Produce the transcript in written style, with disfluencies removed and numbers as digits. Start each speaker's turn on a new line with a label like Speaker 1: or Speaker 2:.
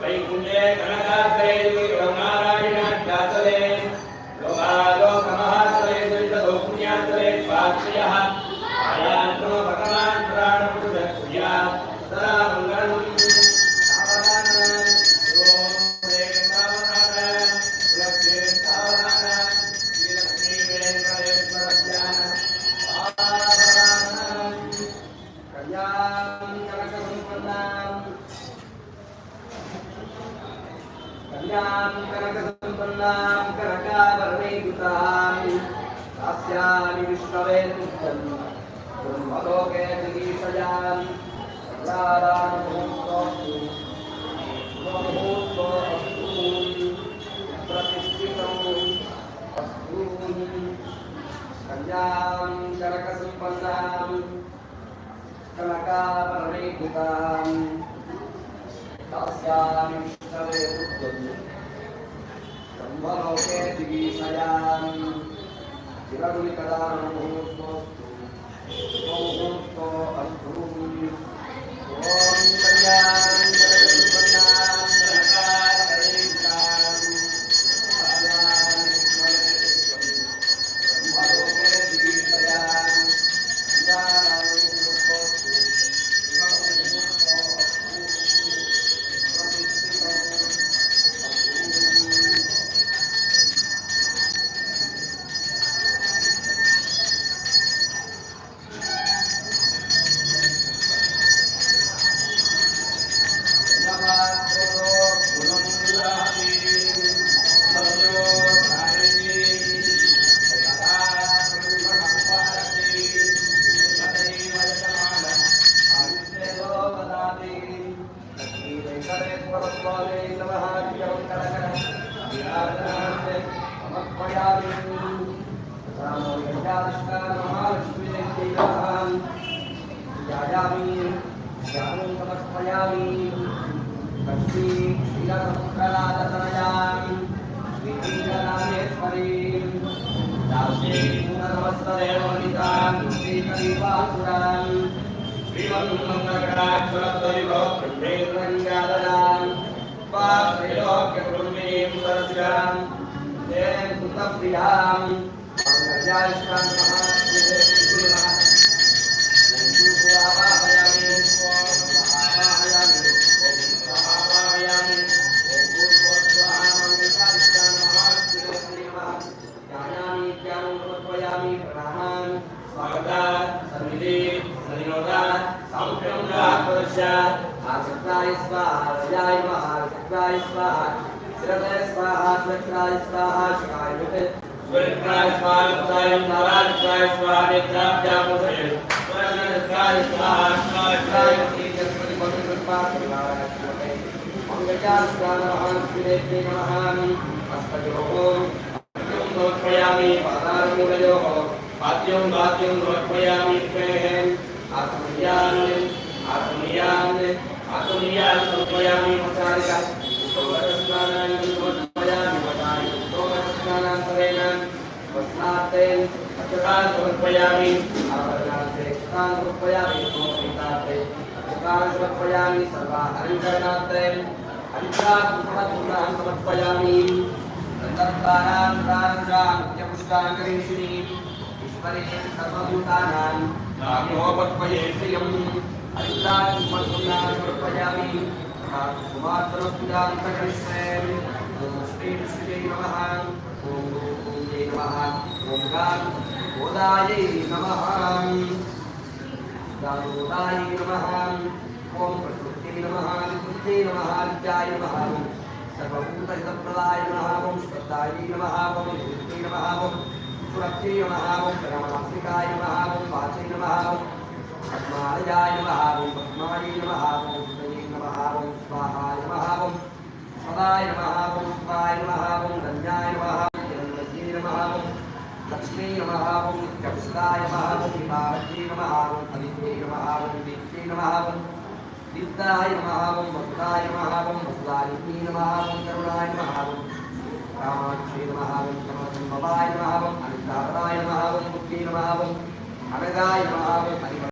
Speaker 1: वैकुण्ठे कनकाग्रे नारायणाख्यातले लोकालोकमहातले दुरितदो पुण्यातले स्वाक्षयः आयान्नो भगवान् पुराणपुरुषः कुर्यात् सदा मङ्गलम् कनकसंपन्नां कनकाभरणैर्युतां दास्यामि विष्णवे तुभ्यं ब्रह्मलोके जिगीषयां मुहूर्तोऽस्तु प्रतिष्ठितम् अस्तु कन्यां कनकसंपन्नां कनकाभरणैर्युतां दास्यामि विष्णवे तुभ्यं ब्रह्मलोके जिगीषयां चिरगुलिकदानं मुहूर्तो अस्तु ॐ कन्यां कनकसंपन्नां कनकाभरणैर्युतां दास्यामि विष्णवे तुभ्यं ब्रह्मलोके जिगीषयां चिरगुलिकदानं लक्ष्मी नमः ओम नित्यपुष्टाय नमः ओम पार्वती नमः ओम हरिते नमः ओम दीप्ते नमः ओम दीप्ताय नमः ओम वसुदाय नमः ओम वसुदालिनी नमः ओम करुणाय नमः ओम कामाक्षी नमः ओम कमलसंभवाय नमः ओम अनितापराय नमः ओम मुक्ति नमः ओम अनगाय नमः ओम